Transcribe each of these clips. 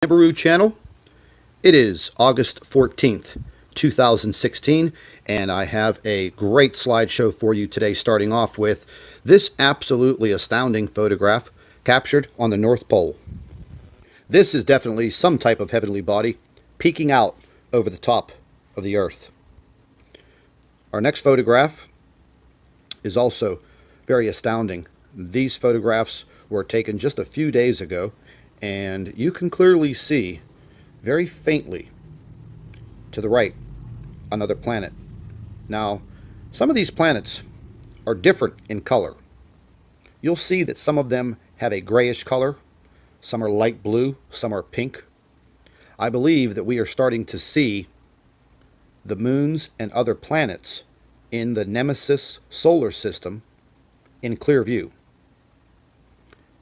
NIBIRU channel. It is August 14th, 2016, and I have a great slideshow for you today, starting off with this absolutely astounding photograph captured on the North Pole. This is definitely some type of heavenly body peeking out over the top of the Earth. Our next photograph is also very astounding. These photographs were taken just a few days ago, and you can clearly see very faintly to the right another planet. Now, some of these planets are different in color. You'll see that some of them have a grayish color, some are light blue, some are pink. I believe that we are starting to see the moons and other planets in the Nemesis solar system in clear view.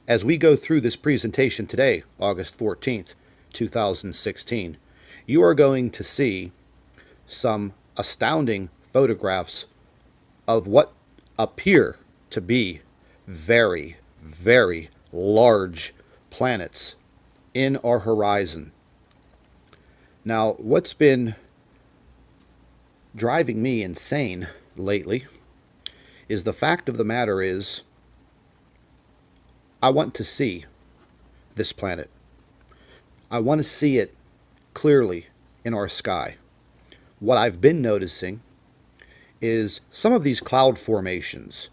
As we go through this presentation today, August 14th, 2016, you are going to see some astounding photographs of what appear to be very, very large planets in our horizon. Now, what's been driving me insane lately is the fact of the matter is I want to see this planet. I want to see it clearly in our sky. What I've been noticing is some of these cloud formations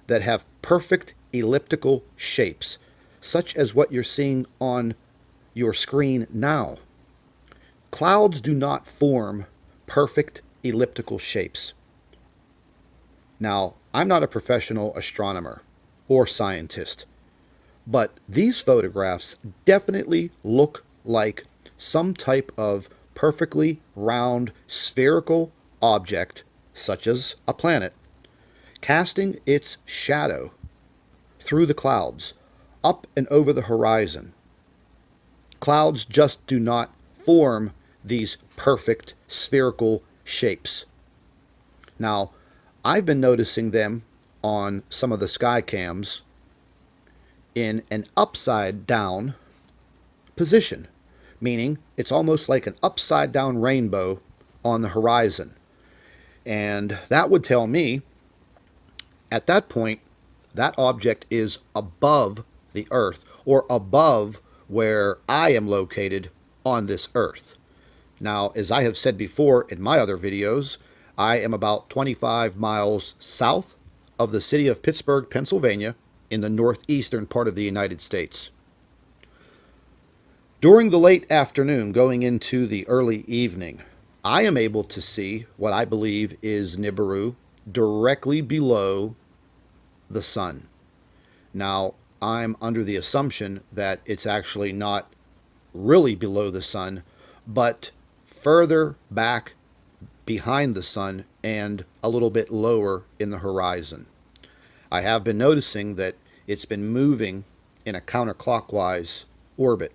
that have perfect elliptical shapes, such as what you're seeing on your screen now. Clouds do not form perfect elliptical shapes. Now, I'm not a professional astronomer or scientist, but these photographs definitely look like some type of perfectly round spherical object, such as a planet, casting its shadow through the clouds, up and over the horizon. Clouds just do not form these perfect spherical shapes. Now, I've been noticing them on some of the sky cams in an upside down position, meaning it's almost like an upside down rainbow on the horizon. And that would tell me at that point that object is above the Earth, or above where I am located on this Earth. Now, as I have said before in my other videos, I am about 25 miles south of the city of Pittsburgh, Pennsylvania, in the northeastern part of the United States. During the late afternoon, going into the early evening, I am able to see what I believe is NIBIRU directly below the sun. Now, I'm under the assumption that it's actually not really below the sun, but further back behind the sun and a little bit lower in the horizon. I have been noticing that it's been moving in a counterclockwise orbit.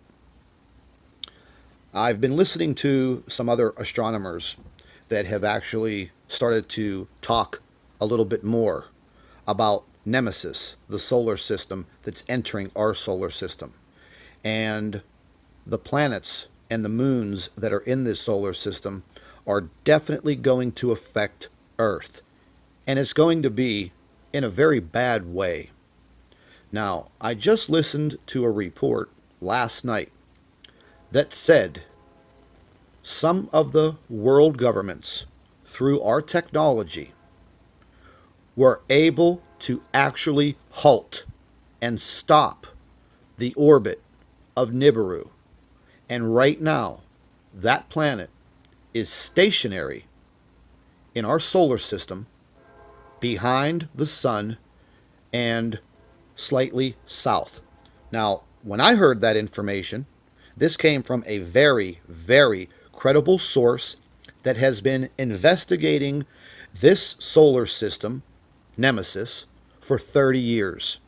I've been listening to some other astronomers that have actually started to talk a little bit more about Nemesis, the solar system that's entering our solar system, and the planets and the moons that are in this solar system are definitely going to affect Earth, and it's going to be in a very bad way. Now, I just listened to a report last night that said some of the world governments, through our technology, were able to actually halt and stop the orbit of NIBIRU. And right now, that planet is stationary in our solar system behind the sun and slightly south. Now, when I heard that information, this came from a very, very credible source that has been investigating this solar system, Nemesis, for 30 years.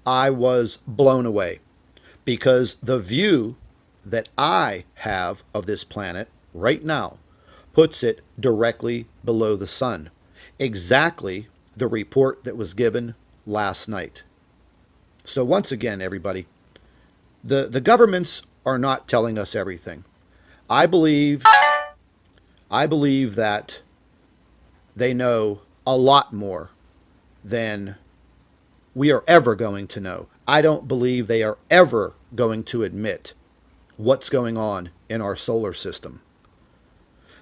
I was blown away because the view that I have of this planet right now puts it directly below the sun. Exactly the report that was given last night. So once again, everybody, The governments are not telling us everything. I believe that they know a lot more than we are ever going to know. I don't believe they are ever going to admit what's going on in our solar system.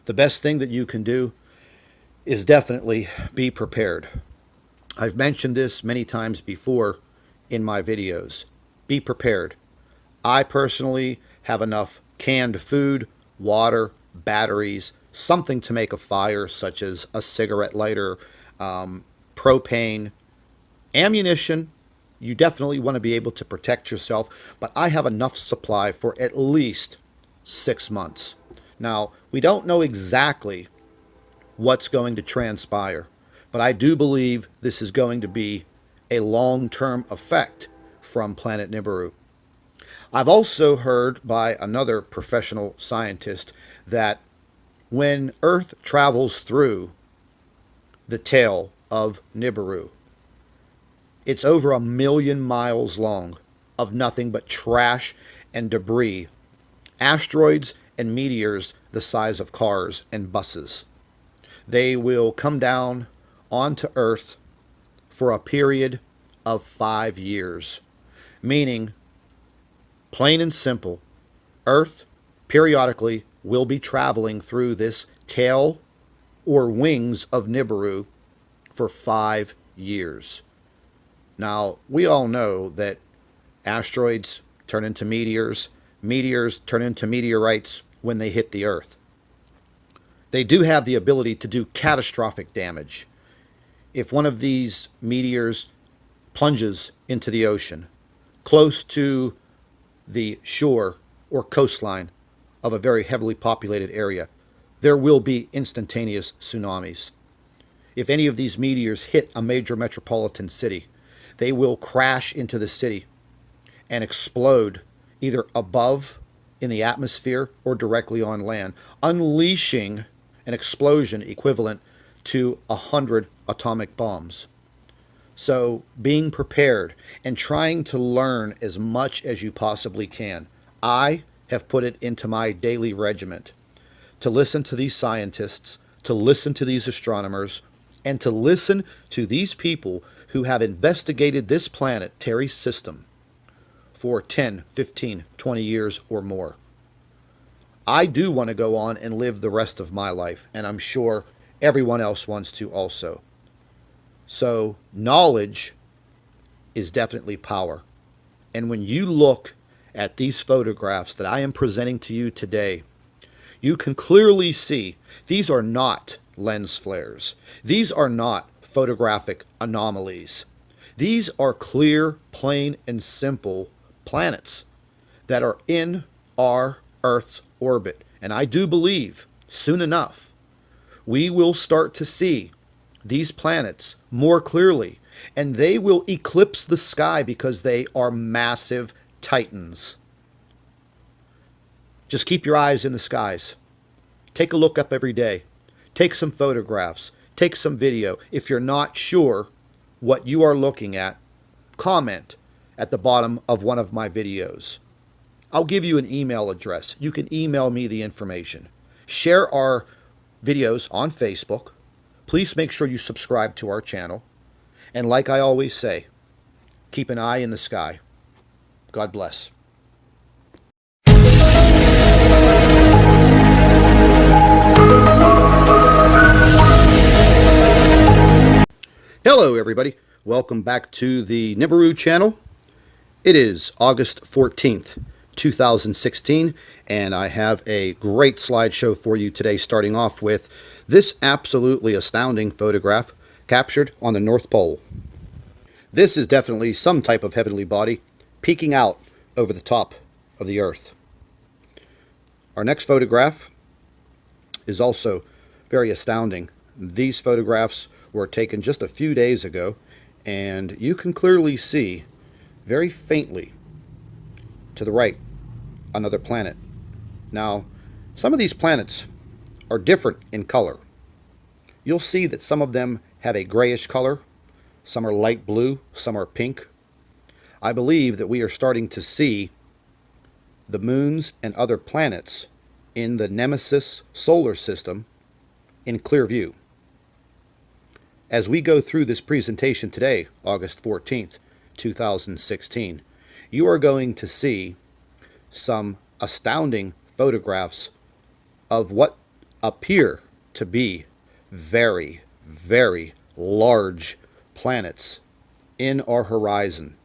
The best thing that you can do is definitely be prepared. I've mentioned this many times before in my videos. Be prepared. I personally have enough canned food, water, batteries, something to make a fire, such as a cigarette lighter, propane, ammunition. You definitely want to be able to protect yourself, but I have enough supply for at least 6 months. Now, we don't know exactly what's going to transpire, but I do believe this is going to be a long-term effect from planet Nibiru. I've also heard by another professional scientist that when Earth travels through the tail of Nibiru, it's over 1,000,000 miles long of nothing but trash and debris, asteroids and meteors the size of cars and buses. They will come down onto Earth for a period of 5 years, meaning, plain and simple, Earth periodically will be traveling through this tail or wings of Nibiru for 5 years. Now, we all know that asteroids turn into meteors, meteors turn into meteorites when they hit the Earth. They do have the ability to do catastrophic damage. If one of these meteors plunges into the ocean, close to the shore or coastline of a very heavily populated area, there will be instantaneous tsunamis. If any of these meteors hit a major metropolitan city, they will crash into the city and explode either above in the atmosphere or directly on land, unleashing an explosion equivalent to 100 atomic bombs. So being prepared and trying to learn as much as you possibly can. I have put it into my daily regiment to listen to these scientists, to listen to these astronomers, and to listen to these people who have investigated this planetary system for 10, 15, 20 years or more. I do want to go on and live the rest of my life, and I'm sure everyone else wants to also. So knowledge is definitely power. And when you look at these photographs that I am presenting to you today, you can clearly see these are not lens flares. These are not photographic anomalies. These are clear, plain, and simple planets that are in our Earth's orbit. And I do believe soon enough we will start to see these planets more clearly, and they will eclipse the sky because they are massive titans. Just keep your eyes in the skies. Take a look up every day. Take some photographs. Take some video. If you're not sure what you are looking at, comment at the bottom of one of my videos. I'll give you an email address. You can email me the information. Share our videos on Facebook. Please make sure you subscribe to our channel. And like I always say, keep an eye in the sky. God bless. Hello everybody. Welcome back to the NIBIRU channel. It is August 14th, 2016, and I have a great slideshow for you today, starting off with this absolutely astounding photograph captured on the North Pole. This is definitely some type of heavenly body peeking out over the top of the Earth. Our next photograph is also very astounding. These photographs were taken just a few days ago, and you can clearly see very faintly to the right another planet. Now, some of these planets are different in color. You'll see that some of them have a grayish color, some are light blue, some are pink. I believe that we are starting to see the moons and other planets in the Nemesis solar system in clear view. As we go through this presentation today, August 14th, 2016, you are going to see some astounding photographs of what appear to be very, very large planets in our horizon.